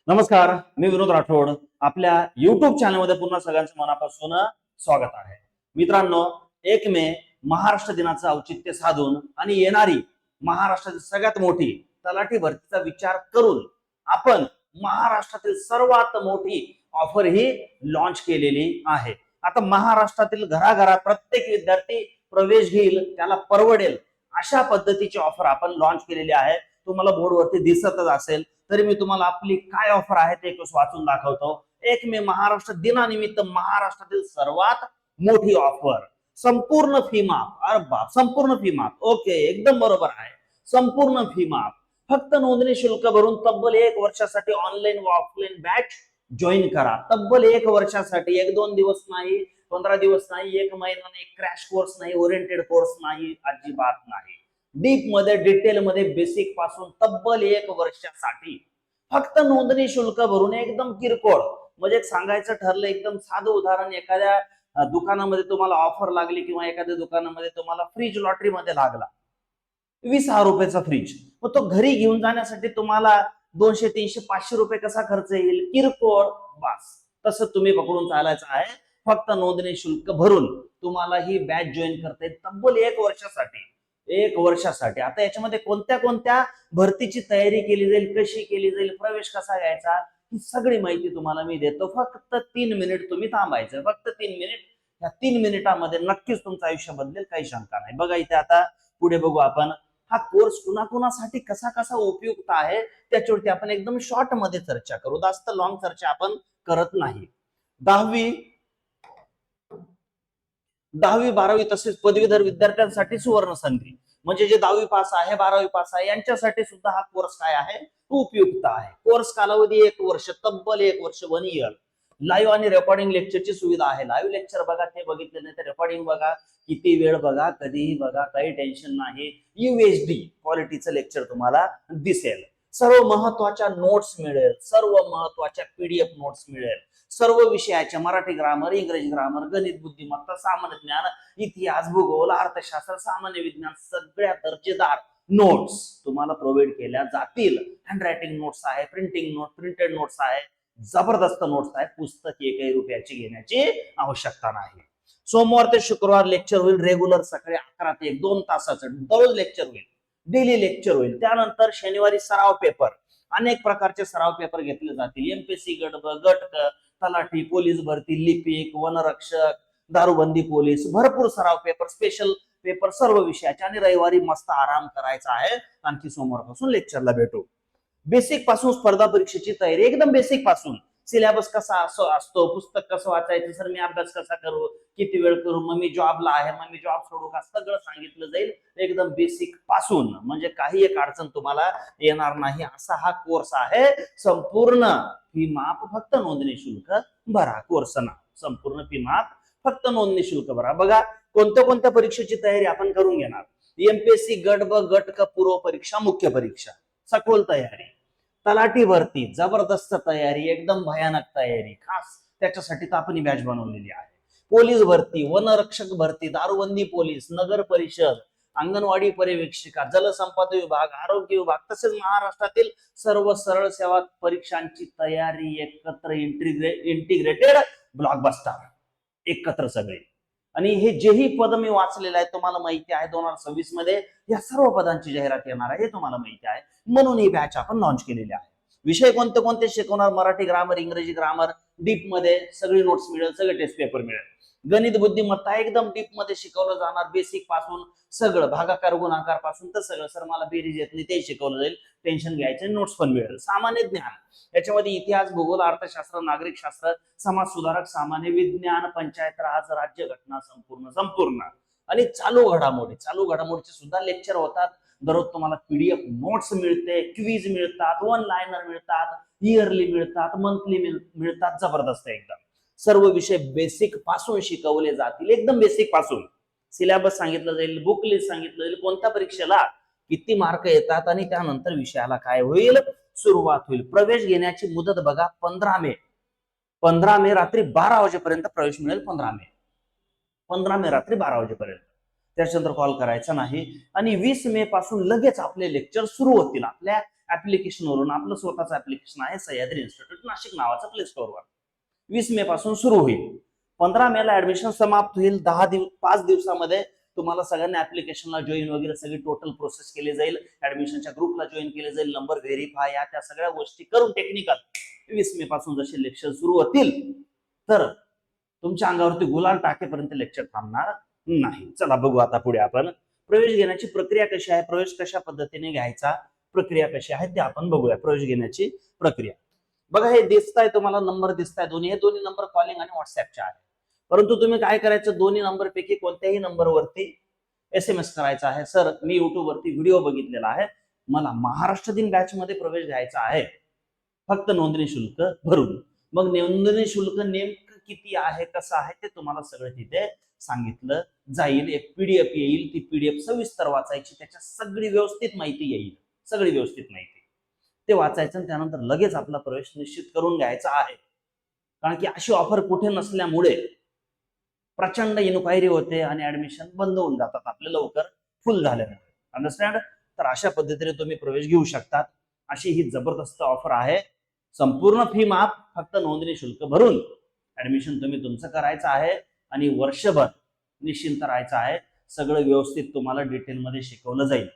नमस्कार, मी विनोद राठोड. आपल्या युट्यूब चॅनलमध्ये पुन्हा सगळ्यांचं मनापासून स्वागत आहे. मित्रांनो, 1 मे महाराष्ट्र दिनाचं औचित्य साधून आणि येणारी महाराष्ट्रातील सगळ्यात मोठी तलाठी भरतीचा विचार करून आपण महाराष्ट्रातील सर्वात मोठी ऑफर ही लॉन्च केलेली आहे. आता महाराष्ट्रातील घराघरात प्रत्येक विद्यार्थी प्रवेश घेईल, त्याला परवडेल अशा पद्धतीची ऑफर आपण लॉन्च केलेली आहे. तुम्हाला बोर्डवरती दिसतच असेल, तरी मी तुम्हाला आपली काय ऑफर आहे ते वाचून दाखवतो. 1 मे महाराष्ट्र दिनानिमित्त महाराष्ट्रातील सर्वात मोठी ऑफर, संपूर्ण फी माफ. अरे बाप, संपूर्ण फी माफ. ओके, एकदम बरोबर आहे, संपूर्ण फी माफ. फक्त नोंदणी शुल्क भरून तब्बल 1 वर्षासाठी ऑनलाईन व ऑफलाईन बॅच जॉईन करा. तब्बल 1 वर्षासाठी, 1-2 दिवस नाही, 15 दिवस नाही, 1 महिना नाही, क्रॅश कोर्स नाही, ओरिएंटेड कोर्स नाही, अजिबात नाही. डीप मध्ये, डिटेल मध्ये, बेसिक पासून तब्बल 1 वर्षासाठी फक्त नोंदणी शुल्क भरून. एकदम किरकोळ. म्हणजे सांगायचं ठरलं, एकदम साधं उदाहरण, एखाद्या दुकानामध्ये तुम्हाला ऑफर लागली किंवा एखाद्या दुकानामध्ये तुम्हाला फ्रीज लॉटरी मध्ये लागला, 20,000 रुपयाचा फ्रीज, मग तो घरी घेऊन जाण्यासाठी तुम्हाला 200, 300, 500 रुपये कसा खर्च येईल? किरकोळ. बस तसं तुम्ही पकडून चालायचं आहे. फक्त नोंदणी शुल्क भरून तुम्हाला ही बॅच जॉईन करता येईल तब्बल 1 वर्षासाठी. 1 वर्षासाठी. आता याच्यामध्ये कोणत्या कोणत्या भरतीची तयारी केली जाईल, कशी केली जाईल, प्रवेश कसा घ्यायचा, ही सगळी माहिती तुम्हाला मी देतो. फक्त 3 मिनिट तुम्ही थांबायचं, फक्त 3 मिनिट. या 3 मिनिटामध्ये नक्कीच तुमचं आयुष्य बदलेल, काही शंका नाही. बघा इथे आता पुढे बघू आपण हा कोर्स कुणाकुणासाठी कसा कसा उपयुक्त आहे त्याच्यावरती आपण एकदम शॉर्ट मध्ये चर्चा करू. जास्त लॉंग चर्चा आपण करत नाही. 10वी 12वी तसेच पदवीधर विद्यार्थ्यांसाठी सुवर्ण संधी. म्हणजे जे 10वी पास आहे, 12वी पास आहे, यांच्यासाठी सुद्धा हा कोर्स काय आहे, उपयुक्त आहे. कोर्स कालावधी 1 वर्ष, तब्बल 1 वर्ष, 1 इयर. लाईव्ह आणि रेकॉर्डिंग लेक्चरची सुविधा आहे. लाईव्ह लेक्चर बघा, ते बघितलं नाही तर रेकॉर्डिंग बघा, किती वेळ बघा, कधीही बघा, काही टेन्शन नाही. UHD क्वालिटीचं लेक्चर तुम्हाला दिसेल. सर्व महत्वाच्या नोट्स मिळेल, सर्व महत्वाच्या PDF नोट्स मिळेल. सर्व विषयाच्या मराठी ग्रामर, इंग्रजी ग्रामर, गणित, बुद्धिमत्ता, सामान्य ज्ञान, इतिहास, भूगोल, अर्थशास्त्र, सामान्य विज्ञान, सगळ्या दर्जेदार नोट्स तुम्हाला प्रोव्हाइड केल्या जातील. हँडरायटिंग नोट्स आहे, प्रिंटिंग नोट, प्रिंटेड नोट्स आहे, जबरदस्त नोट्स आहे. पुस्तक 1 रुपयाची घेण्याची आवश्यकता नाही. सोमवार ते शुक्रवार लेक्चर होईल रेग्युलर, सकाळी 11 ते 1, 2 तासाचं दररोज लेक्चर होईल, डेली लेक्चर होईल. त्यानंतर शनिवारी सराव पेपर, अनेक प्रकारचे सराव पेपर घेतले जातील. MPSC गट, तलाठी, पोलीस भरती, लिपिक, वनरक्षक, दारूबंदी पोलीस, भरपूर सराव पेपर, स्पेशल पेपर सर्व विषयाचे. आणि रविवारी मस्त आराम करायचा आहे. आणखी सोमवारपासून लेक्चरला भेटू. बेसिक पासून स्पर्धा परीक्षेची तयारी, एकदम बेसिक पासून. सिलेबस कसा असतो, पुस्तक कसं वाचायचं, सर मी अभ्यास कसा करू, किती वेळ करू, मग मी जॉबला आहे, मग मी जॉब सोडू का, सगळं सांगितलं जाईल एकदम बेसिक पासून. म्हणजे काही एक अडचण तुम्हाला येणार नाही असा हा कोर्स आहे. संपूर्ण फी माफ, फक्त नोंदणी शुल्क भरा. कोर्स ना संपूर्ण फी माफ, फक्त नोंदणी शुल्क भरा. बघा कोणत्या कोणत्या परीक्षेची तयारी आपण करून घेणार. MPSC गट ब, गट क, पूर्व परीक्षा, मुख्य परीक्षा, सखोल तयारी. तलाठी भरती, जबरदस्त तयारी, एकदम भयानक तयारी, खास त्याच्यासाठी तर आपण बॅच बनवलेली आहे. पोलीस भरती, वनरक्षक भरती, दारूबंदी पोलीस, नगर परिषद, अंगणवाडी पर्यवेक्षिका, जलसंपदा विभाग, आरोग्य विभाग, तसेच महाराष्ट्रातील सर्व सरळ सेवा परीक्षांची तयारी एकत्र, इंटिग्रेटेड ब्लॉकबस्टर, एकत्र सगळे. आणि हे जेही पद मी वाचलेलं आहे तुम्हाला माहिती आहे, 2026 मध्ये या सर्व पदांची जाहिरात येणार आहे, हे तुम्हाला माहिती आहे. म्हणून ही बॅच आपण लॉन्च केलेली आहे. विषय कोणते कोणते शिकवणार, मराठी ग्रामर, इंग्रजी ग्रामर, डीप मध्ये सगळी नोट्स मिळेल, सगळे टेस्ट पेपर मिळेल. गणित बुद्धिमत्ता एकदम डीप मध्ये शिकवलं जाणार, बेसिक पासून सगळं, भागाकार गुणाकार पासून तर सगळं. सर मला बेरीज येत नाही, ते शिकवलं जाईल, टेन्शन घ्यायचं, नोट्स पण मिळेल. सामान्य ज्ञान, याच्यामध्ये इतिहास, भूगोल, अर्थशास्त्र, नागरिक शास्त्र, समाज सुधारक, सामान्य विज्ञान, पंचायत राज, राज्यघटना, संपूर्ण. आणि चालू घडामोडीचे सुद्धा लेक्चर होतात. दररोज तुम्हाला PDF नोट्स मिळते, क्विज मिळतात, 1 लाइनर मिळतात, इयरली मिळतात, मंथली मिळतात. जबरदस्त एकदम. सर्व विषय बेसिक पासून शिकवले जातील, एकदम बेसिक पासून. सिलेबस सांगितलं जाईल, बुक लिस्ट सांगितलं जाईल, कोणत्या परीक्षेला किती मार्क येतात, आणि त्यानंतर विषयाला काय होईल, सुरुवात होईल. प्रवेश घेण्याची मुदत बघा, 15 मे. 15 मे रात्री 12 वाजेपर्यंत प्रवेश मिळेल. 15 मे रात्री 12 वाजेपर्यंत. त्याच्यानंतर कॉल करायचा नाही. आणि 20 मे पासून लगेच आपले लेक्चर सुरू होतील आपल्या ऍप्लिकेशनवरून. आपलं स्वतःचं ऍप्लिकेशन आहे सह्याद्री इन्स्टिट्यूट नाशिक नावाचं प्ले स्टोअरवर. 20 मे पासून सुरू होईल. 15 मे ऍडमिशन समाप्त होईल. 5 दिवसामध्ये तुम्हाला सगळ्यांना ऍप्लिकेशनला जॉईन वगैरे सगळी टोटल प्रोसेस केली जाईल. ऍडमिशनच्या ग्रुपला जॉईन केले जाईल. नंबर व्हेरीफाय या त्या सगळ्या गोष्टी करून टेक्निकल 20 मे पासून जसे लेक्चर सुरू होतील तर तुमच्या अंगावरती गुलाल टाकेपर्यंत लेक्चर थांबणार नाही. चला बघू आता पुढे आपण प्रवेश घेण्याची प्रक्रिया कशी आहे, प्रवेश कशा पद्धतीने घ्यायचा, प्रक्रिया कशी आहे ते आपण बघूया. प्रवेश घेण्याची प्रक्रिया बघा, हे दिसताय तुम्हाला नंबर दिसताय दोन्ही. हे दोन्ही नंबर कॉलिंग आणि व्हॉट्सअपचे आहे. परंतु तुम्ही काय करायचं, दोन्ही नंबर पैकी कोणत्याही नंबरवरती SMS करायचा आहे. सर मी युट्यूब वरती व्हिडिओ बघितलेला आहे, मला महाराष्ट्र दिन बॅच मध्ये प्रवेश घ्यायचा आहे, फक्त नोंदणी शुल्क भरून. मग नोंदणी शुल्क नेमकं किती आहे, कसं आहे ते तुम्हाला सगळं तिथे सांगितलं जाईल. एक PDF येईल, ती PDF सविस्तर वाचायची, त्याच्यात सगळी व्यवस्थित माहिती येईल, सगळी व्यवस्थित माहिती ते वाचायचं आणि त्यानंतर लगेच आपला प्रवेश निश्चित करून घ्यायचा आहे. कारण की अशी ऑफर कुठे नसल्यामुळे प्रचंड इन्क्वायरी होते आणि ऍडमिशन बंद होऊन जातात आपले लवकर फुल झाल्यामुळे. अंडरस्टँड? तर अशा पद्धतीने तुम्ही प्रवेश घेऊ शकतात. अशी ही जबरदस्त ऑफर आहे. संपूर्ण फी माफ, फक्त नोंदणी शुल्क भरून ऍडमिशन तुम्ही तुमचं करायचं आहे आणि वर्षभर निश्चिंत राहायचं आहे. सगळं व्यवस्थित तुम्हाला डिटेलमध्ये शिकवलं जाईल.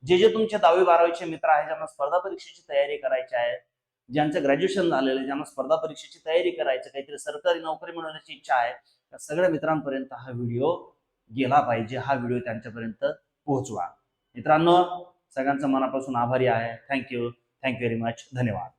जे तुमचे 10वी-12वीचे मित्र आहेत, ज्यांना स्पर्धा परीक्षेची तयारी करायची आहे, ज्यांचं ग्रॅज्युएशन झालेलं आहे, ज्यांना स्पर्धा परीक्षेची तयारी करायची, काहीतरी सरकारी नोकरी मिळवण्याची इच्छा आहे, त्या सगळ्या मित्रांपर्यंत हा व्हिडिओ गेला पाहिजे. हा व्हिडिओ त्यांच्यापर्यंत पोहोचवा. मित्रांनो, सगळ्यांचं मनापासून आभारी आहे. Thank you very much. धन्यवाद.